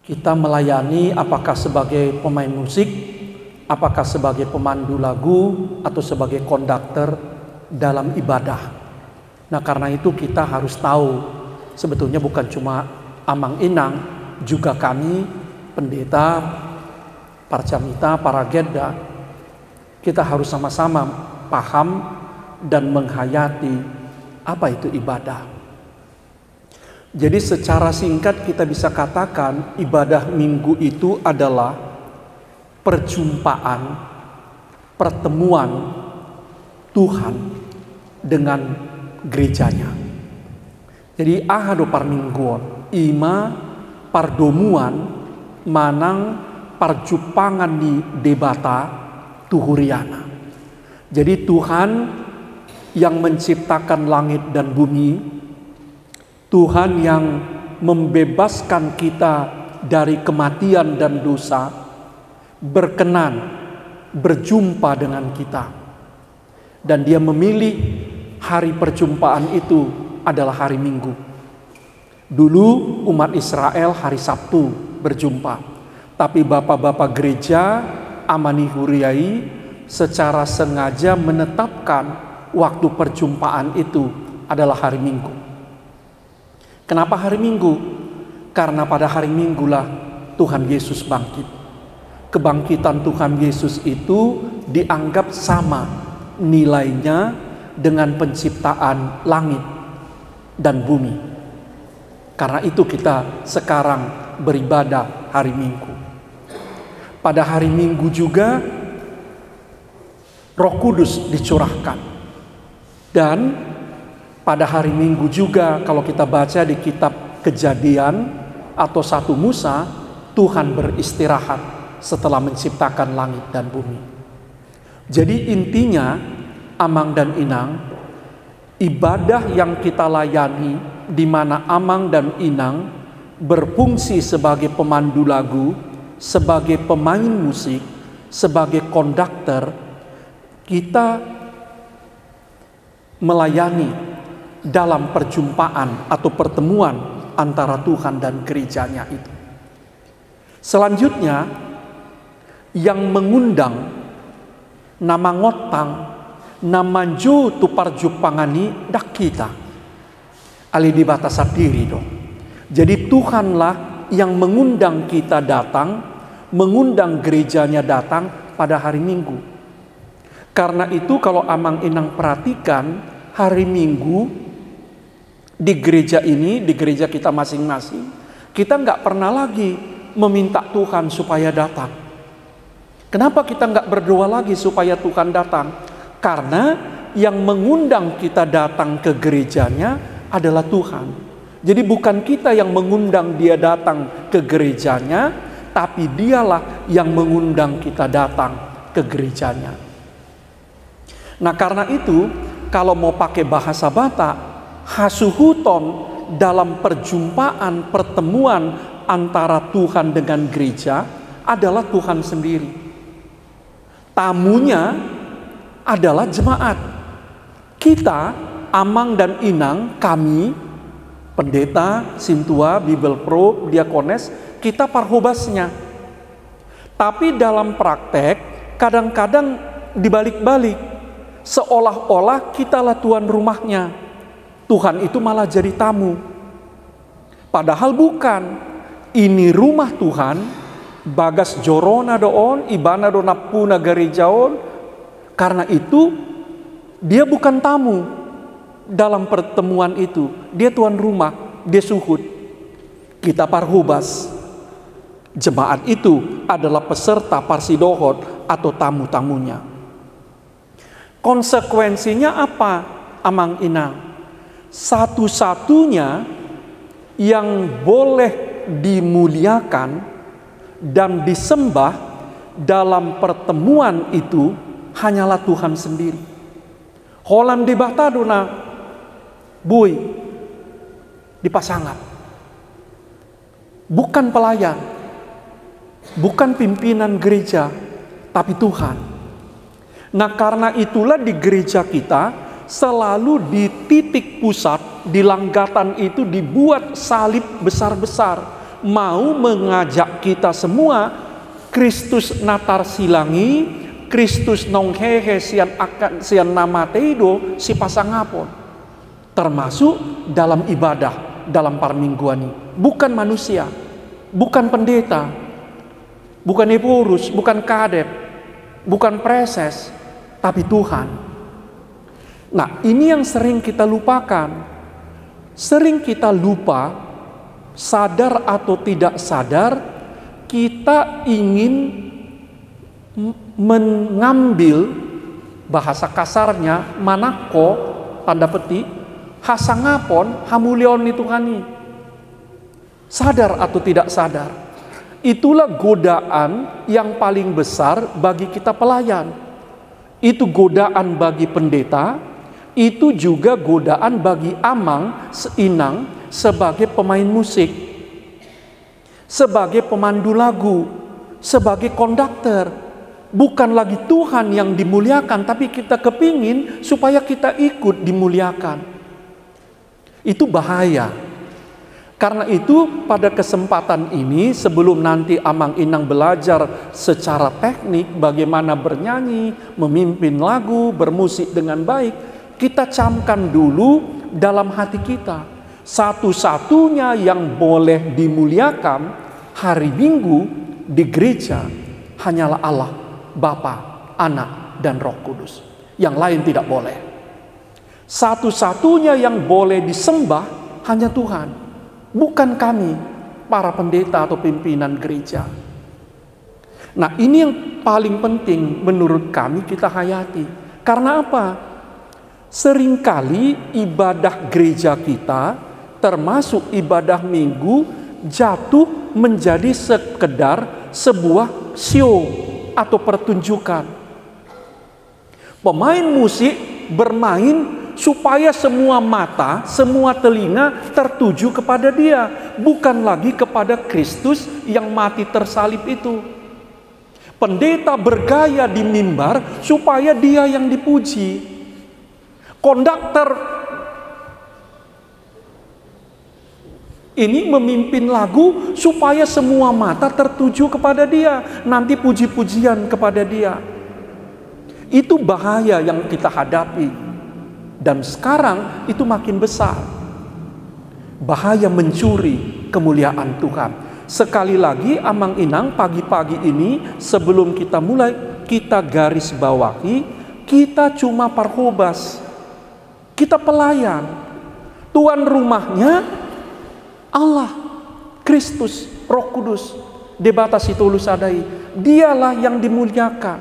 Kita melayani apakah sebagai pemain musik, apakah sebagai pemandu lagu, atau sebagai konduktor dalam ibadah. Nah, karena itu kita harus tahu, sebetulnya bukan cuma Amang Inang, juga kami, pendeta, parcamita, para gedda, kita harus sama-sama paham dan menghayati apa itu ibadah. Jadi secara singkat kita bisa katakan ibadah minggu itu adalah perjumpaan, pertemuan Tuhan dengan gerejanya. Jadi ahado parmingguon, ima pardomuan manang parjumpangan di debata tuhuriana. Jadi Tuhan yang menciptakan langit dan bumi, Tuhan yang membebaskan kita dari kematian dan dosa, berkenan berjumpa dengan kita. Dan Dia memilih hari perjumpaan itu adalah hari Minggu. Dulu umat Israel hari Sabtu berjumpa, tapi bapak-bapak gereja Amani Huriai secara sengaja menetapkan waktu perjumpaan itu adalah hari Minggu. Kenapa hari Minggu? Karena pada hari Minggulah Tuhan Yesus bangkit. Kebangkitan Tuhan Yesus itu dianggap sama nilainya dengan penciptaan langit dan bumi. Karena itu kita sekarang beribadah hari Minggu. Pada hari Minggu juga Roh Kudus dicurahkan. Dan pada hari Minggu juga kalau kita baca di kitab Kejadian atau 1 Musa, Tuhan beristirahat setelah menciptakan langit dan bumi. Jadi intinya Amang dan Inang, ibadah yang kita layani di mana Amang dan Inang berfungsi sebagai pemandu lagu, sebagai pemain musik, sebagai konduktor, kita melayani dalam perjumpaan atau pertemuan antara Tuhan dan gerejanya itu. Selanjutnya, yang mengundang nama ngotang, nama ju tu parjumpangani dak kita. Ali di batas diri dong. Jadi Tuhanlah yang mengundang kita datang, mengundang gerejanya datang pada hari Minggu. Karena itu kalau Amang Inang perhatikan, hari Minggu di gereja ini, di gereja kita masing-masing, kita nggak pernah lagi meminta Tuhan supaya datang. Kenapa kita nggak berdoa lagi supaya Tuhan datang? Karena yang mengundang kita datang ke gerejanya adalah Tuhan. Jadi bukan kita yang mengundang Dia datang ke gerejanya, tapi Dialah yang mengundang kita datang ke gerejanya. Nah, karena itu kalau mau pakai bahasa Batak, hasuhuton dalam perjumpaan pertemuan antara Tuhan dengan gereja adalah Tuhan sendiri. Tamunya adalah jemaat. Kita, Amang dan Inang, kami, pendeta, sintua, Bible Pro, diakones, kita parhobasnya. Tapi dalam praktek, kadang-kadang dibalik-balik. Seolah-olah kitalah tuan rumahnya. Tuhan itu malah jadi tamu. Padahal bukan. Ini rumah Tuhan. Bagas jorona doon, ibana do napuna gerejaon. Karena itu Dia bukan tamu dalam pertemuan itu. Dia tuan rumah, Dia suhud. Kita parhubas. Jemaat itu adalah peserta parsidohot atau tamu-tamunya. Konsekuensinya apa, Amang Inang? Satu-satunya yang boleh dimuliakan dan disembah dalam pertemuan itu hanyalah Tuhan sendiri. Holan di bataduna bui di pasangan. Bukan pelayan, bukan pimpinan gereja, tapi Tuhan. Nah, karena itulah di gereja kita selalu di titik pusat, di langgatan itu dibuat salib besar-besar. mau mengajak kita semua Kristus natar silangi, Kristus nonghehe sian nama teido si pasangapon. Termasuk dalam ibadah, dalam parmingguan ini. Bukan manusia, bukan pendeta, bukan epurus, bukan kadep, bukan preses, tapi Tuhan. Nah, ini yang sering kita lupakan. Sering kita lupa, sadar atau tidak sadar, kita ingin mengambil, bahasa kasarnya, manako, tanda petik, hasangapon, hamulion itu kani. Sadar atau tidak sadar. Itulah godaan yang paling besar bagi kita pelayan. Itu godaan bagi pendeta, itu juga godaan bagi amang, seinang, sebagai pemain musik, sebagai pemandu lagu, sebagai konduktor. Bukan lagi Tuhan yang dimuliakan, tapi kita kepingin supaya kita ikut dimuliakan. Itu bahaya. Karena itu pada kesempatan ini, sebelum nanti Amang Inang belajar secara teknik bagaimana bernyanyi, memimpin lagu, bermusik dengan baik, kita camkan dulu dalam hati kita. Satu-satunya yang boleh dimuliakan hari Minggu di gereja hanyalah Allah, Bapa, Anak, dan Roh Kudus. Yang lain tidak boleh. Satu-satunya yang boleh disembah hanya Tuhan, bukan kami, para pendeta atau pimpinan gereja. Nah, ini yang paling penting menurut kami kita hayati. Karena apa? Seringkali ibadah gereja kita, termasuk ibadah minggu, jatuh menjadi sekedar sebuah show atau pertunjukan. Pemain musik bermain supaya semua mata, semua telinga tertuju kepada dia, bukan lagi kepada Kristus yang mati tersalib itu. Pendeta bergaya di mimbar supaya dia yang dipuji. Konduktor ini memimpin lagu supaya semua mata tertuju kepada dia, nanti puji-pujian kepada dia. Itu bahaya yang kita hadapi. Dan sekarang itu makin besar. Bahaya mencuri kemuliaan Tuhan. Sekali lagi Amang Inang pagi-pagi ini sebelum kita mulai, kita garis bawahi, kita cuma parhobas. Kita pelayan. Tuan rumahnya Allah, Kristus, Roh Kudus, debatasi tulus adai. Dialah yang dimuliakan.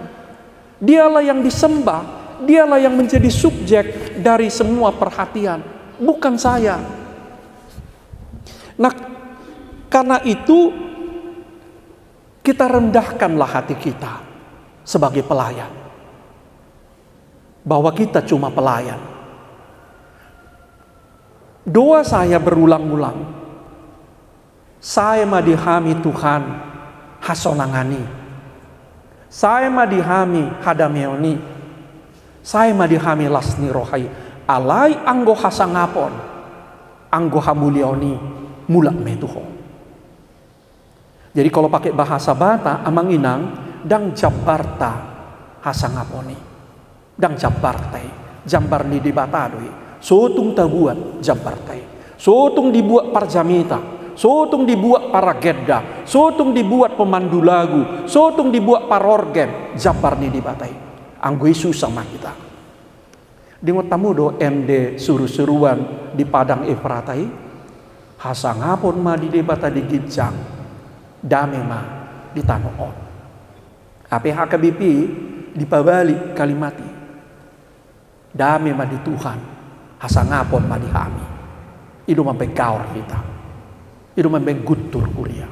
Dialah yang disembah. Dialah yang menjadi subjek dari semua perhatian, bukan saya. Nah, karena itu kita rendahkanlah hati kita sebagai pelayan. Bahwa kita cuma pelayan. Doa saya berulang-ulang. Saya madihami Tuhan hasonangani. Saya madihami hadameoni. Saya madihami lasni rohai. Alai anggo hasangapon. Anggo hamulioni mulak metuho. Jadi kalau pakai bahasa Bata, Amang Inang, dang jabarta hasangaponi. Dang jabartai. Jambar ni di batadoi. Sotung tabuat jambartai. Sotung dibuat parjamita. Sotung dibuat para gedda. Sotung dibuat pemandu lagu. Sotung dibuat parorgen. Jambar ni dibatai. Anggo susah mah kita. Dengot tamu do MD suruh-suruan di Padang Efratai. Hasangapon ma di debata di Gijang. Dame ma di Tanoon. APHKBP di Pabali Kalimati. Dame ma di Tuhan. Hasangapon ma di kami. Itu sampai gaur kita. Itu sampai gutur kuliah.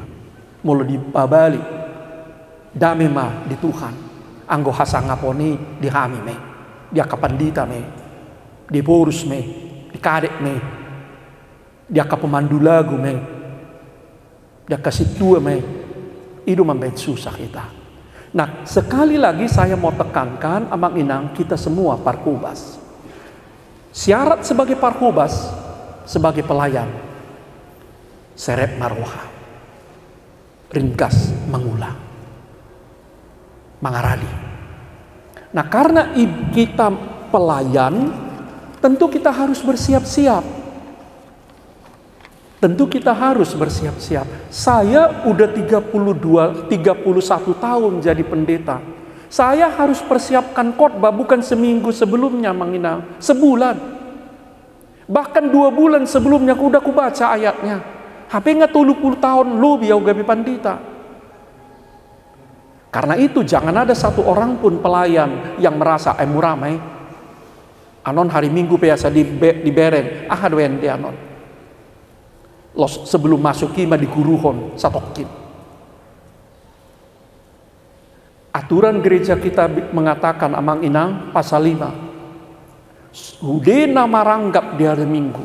Mulu di Pabali. Dame ma di Tuhan. Anggo hasangaponi di kami me. Dia kapandita me. Di borus me. Di kadek me. Dia kapemandu lagu me. Dia kasih tua me. Itu sampai susah kita. Nah, sekali lagi saya mau tekankan Amang Inang, kita semua parkubas. Syarat sebagai parkubas, sebagai pelayan, seret marwah. ringkas mengulang. Mangaradi. Nah, karena kita pelayan, tentu kita harus bersiap-siap. Tentu kita harus bersiap-siap. Saya udah 31 tahun jadi pendeta. Saya harus persiapkan khotbah bukan seminggu sebelumnya, Manginang. Sebulan. Bahkan 2 bulan sebelumnya udah kubaca ayatnya. HP nggak 30 tahun lu biau gabi pandita. Karena itu jangan ada satu orang pun pelayan yang merasa muramai. Anon hari Minggu biasa di bereng. Wende anon. Los sebelum masuk kima di guruhon satokin. Aturan gereja kita mengatakan amang inang pasal 5. Hudena maranggap di hari Minggu.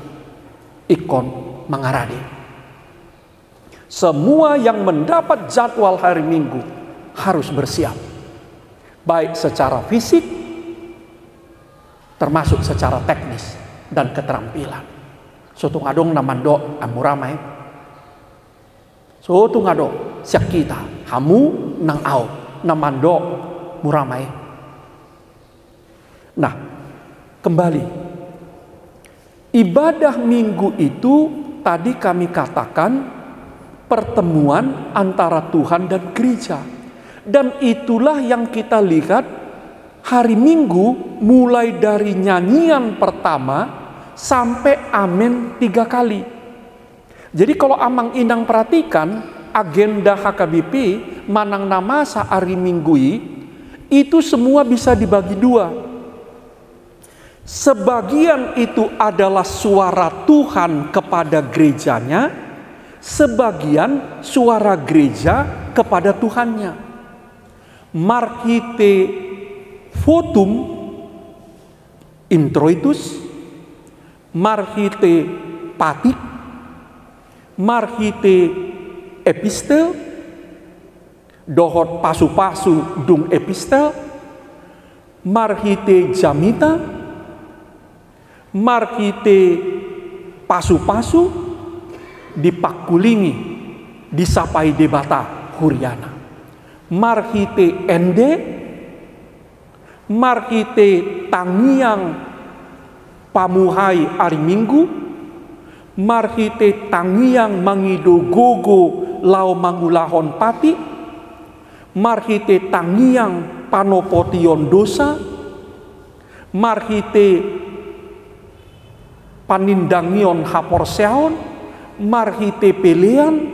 Ikon mangaradi. Semua yang mendapat jadwal hari Minggu harus bersiap. Baik secara fisik, termasuk secara teknis dan keterampilan. Sotung adong namando amuramai. Sotung adong siak kita hamu nang au namando muramai. Nah, kembali. Ibadah Minggu itu tadi kami katakan pertemuan antara Tuhan dan gereja. Dan itulah yang kita lihat hari Minggu mulai dari nyanyian pertama sampai amin 3 kali. Jadi kalau amang inang perhatikan agenda HKBP manang namasa hari Minggui itu semua bisa dibagi 2. Sebagian itu adalah suara Tuhan kepada gerejanya, sebagian suara gereja kepada Tuhannya. Markite votum introitus, markite patik, markite epistel, dohot pasu-pasu dung epistel, markite jamita, markite pasu-pasu, dipakulingi, disapai debata huriana. Markite ende, markite tangiang pamuhai hari Minggu, markite tangiang mangido gogo lau mangulahon pati, markite tangiang panopotion dosa, markite panindangion haporseon, markite pelean,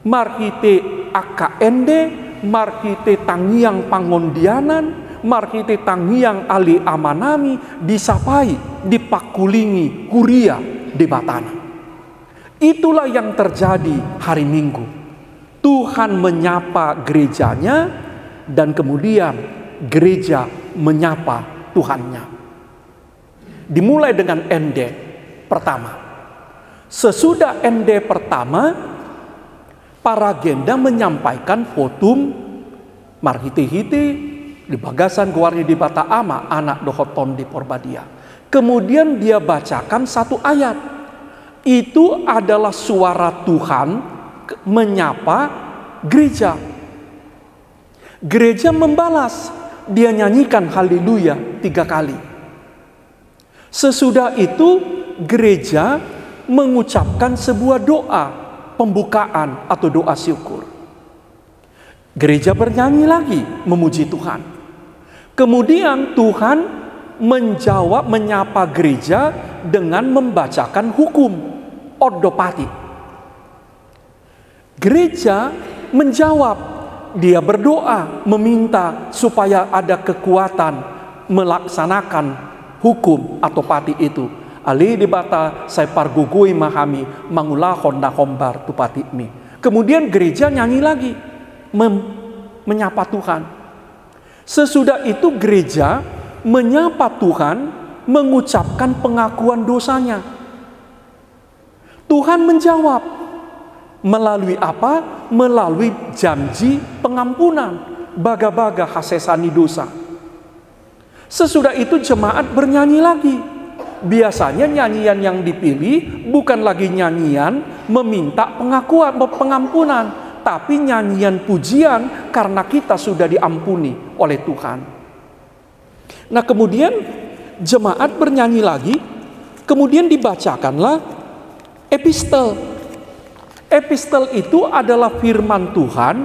markite akaende, markite tangiang pangondianan, markite tangiang ali amanami, disapai, dipakulingi kuria di batana. Itulah yang terjadi hari Minggu. Tuhan menyapa gerejanya dan kemudian gereja menyapa Tuhannya. Dimulai dengan ende pertama. Sesudah ende pertama, para agenda menyampaikan votum marhite-hite di bagasan guarni di bata ama anak dohoton di porbadia. Kemudian dia bacakan satu ayat. Itu adalah suara Tuhan menyapa gereja. Gereja membalas, dia nyanyikan haleluya 3 kali. Sesudah itu gereja mengucapkan sebuah doa pembukaan atau doa syukur. Gereja bernyanyi lagi memuji Tuhan. Kemudian Tuhan menjawab, menyapa gereja dengan membacakan hukum ordopati. Gereja menjawab, dia berdoa meminta supaya ada kekuatan melaksanakan hukum atau pati itu. Ali dibata saya pargugui mahami mangulahon na hombar tupati mi. Kemudian gereja nyanyi lagi menyapa Tuhan. Sesudah itu gereja menyapa Tuhan, mengucapkan pengakuan dosanya. Tuhan menjawab melalui apa? Melalui janji pengampunan, baga-baga hasesani dosa. Sesudah itu jemaat bernyanyi lagi. Biasanya nyanyian yang dipilih bukan lagi nyanyian meminta pengakuan, pengampunan, tapi nyanyian pujian karena kita sudah diampuni oleh Tuhan. Nah, kemudian jemaat bernyanyi lagi, kemudian dibacakanlah epistel. Epistel itu adalah firman Tuhan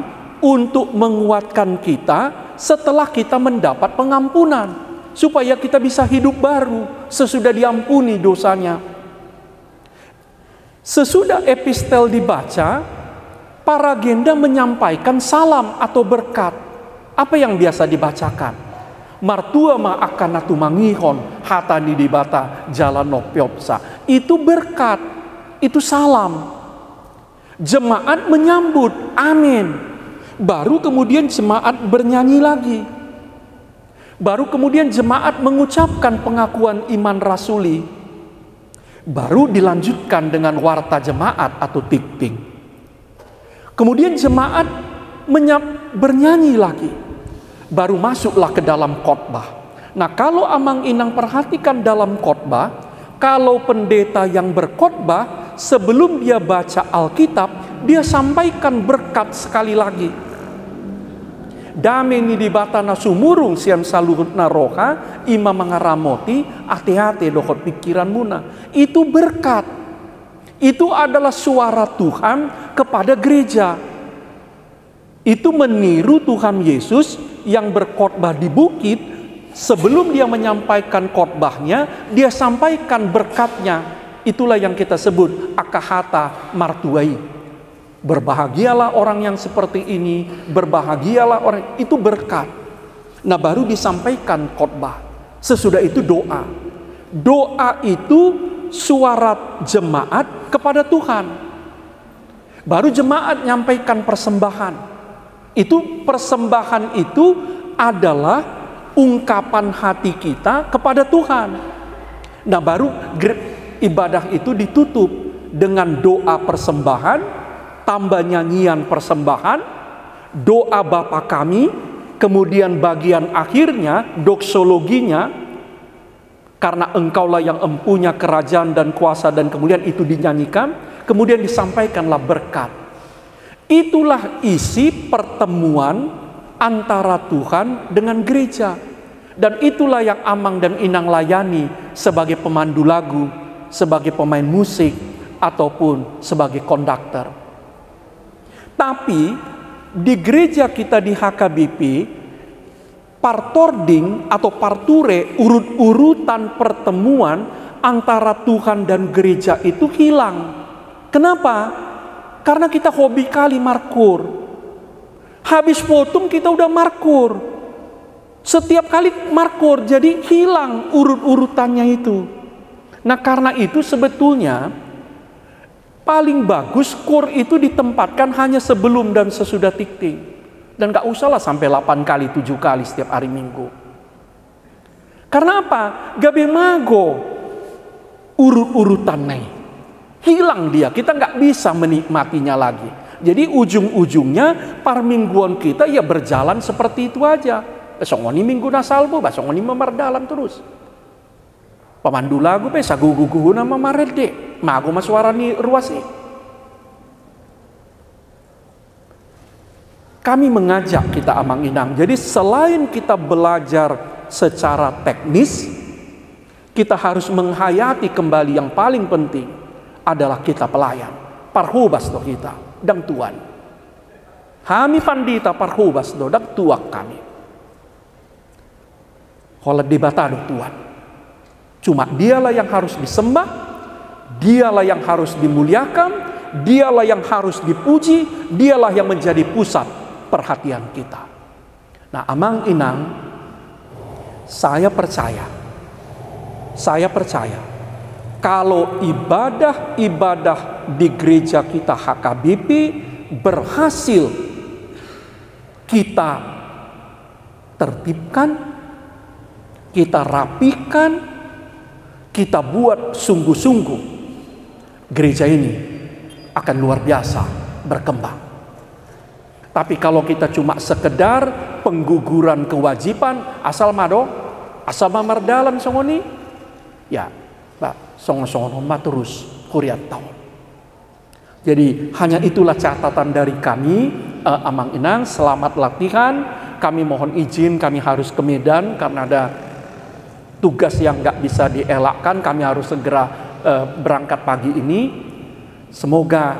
untuk menguatkan kita setelah kita mendapat pengampunan, supaya kita bisa hidup baru sesudah diampuni dosanya. Sesudah epistel dibaca, para agenda menyampaikan salam atau berkat. Apa yang biasa dibacakan? Martua ma'akanatu mangihon hatani dibata jalan nopiopsa. Itu berkat, itu salam. Jemaat menyambut, amin. Baru kemudian jemaat bernyanyi lagi. Baru kemudian jemaat mengucapkan pengakuan iman rasuli. Baru dilanjutkan dengan warta jemaat atau tikting. Kemudian jemaat bernyanyi lagi. Baru masuklah ke dalam khotbah. Nah, kalau Amang Inang perhatikan dalam khotbah, kalau pendeta yang berkhotbah, sebelum dia baca Alkitab, dia sampaikan berkat sekali lagi. Dameni di batana sumurung siam saluhut naroha ima mengaramoti hati-hati dohot pikiran muna. Itu berkat. Itu adalah suara Tuhan kepada gereja. Itu meniru Tuhan Yesus yang berkhotbah di bukit. Sebelum dia menyampaikan khotbahnya, dia sampaikan berkatnya. Itulah yang kita sebut akahata martuai. Berbahagialah orang yang seperti ini, berbahagialah orang, itu berkat. Nah, baru disampaikan khotbah. Sesudah itu doa. Doa itu suara jemaat kepada Tuhan. Baru jemaat nyampaikan persembahan. Itu persembahan itu adalah ungkapan hati kita kepada Tuhan. Nah, baru ibadah itu ditutup dengan doa persembahan, tambah nyanyian persembahan, doa Bapa kami, kemudian bagian akhirnya doksologinya, karena engkaulah yang empunya kerajaan dan kuasa, dan kemudian itu dinyanyikan, kemudian disampaikanlah berkat. Itulah isi pertemuan antara Tuhan dengan gereja. Dan itulah yang Amang dan Inang layani sebagai pemandu lagu, sebagai pemain musik, ataupun sebagai konduktor. Tapi di gereja kita di HKBP, partording atau parture, urut-urutan pertemuan antara Tuhan dan gereja itu hilang. Kenapa? Karena kita hobi kali markur. Habis fotum kita udah markur. Setiap kali markur, jadi hilang urut-urutannya itu. Nah, karena itu sebetulnya paling bagus kur itu ditempatkan hanya sebelum dan sesudah tikting. Dan gak usahlah sampai 8 kali, 7 kali setiap hari Minggu. Karena apa? Gabe mago urut-urutannya. Hilang dia, kita gak bisa menikmatinya lagi. Jadi ujung-ujungnya parmingguan kita ya berjalan seperti itu aja. Besongoni minggu nasalbo, besongoni memardalan terus. Pemandu lagu pe sagugugu nama marede, mago masuarani ruasi. Kami mengajak kita Amang Inang. Jadi selain kita belajar secara teknis, kita harus menghayati kembali yang paling penting adalah kita pelayan. Parhubas do kita, dang Tuhan. Kami pandita parhubas do, dang tuak kami. Kalau dibata do Tuhan. Cuma dialah yang harus disembah, dialah yang harus dimuliakan, dialah yang harus dipuji, dialah yang menjadi pusat perhatian kita. Nah, Amang Inang, saya percaya kalau ibadah-ibadah di gereja kita HKBP berhasil kita tertibkan, kita rapikan, kita buat sungguh-sungguh, gereja ini akan luar biasa berkembang. Tapi kalau kita cuma sekedar pengguguran kewajiban, asal mamardalan songoni, ya, songon-songon terus kuriat tahun. Jadi hanya itulah catatan dari kami, Amang Inang. Selamat latihan. Kami mohon izin, kami harus ke Medan karena ada tugas yang nggak bisa dielakkan. Kami harus segera berangkat pagi ini. Semoga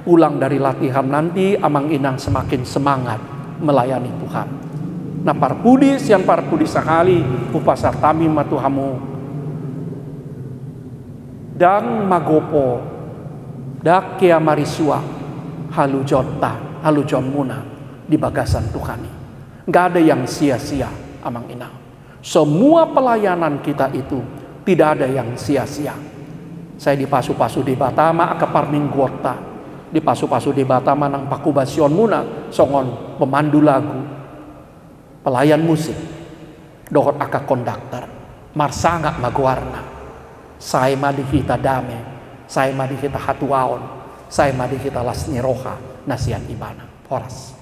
pulang dari latihan nanti Amang Inang semakin semangat melayani Tuhan. Nah, parpudis yang parpudis sekali upasar tami matuhamu dan magopo dak kia marisua halujon muna di bagasan Tuhan. Gak ada yang sia-sia, Amang Inang. Semua pelayanan kita itu tidak ada yang sia-sia. Saya di pasu-pasu di Batama aka parming gota, di pasu-pasu di Batama nang pakubasion muna songon pemandu lagu, pelayan musik, dohot aka konduktor, marsangak maguarna. Saya madi kita dame, saya madi kita hatuaon, saya madi kita lasni roha nasian ibana. Horas.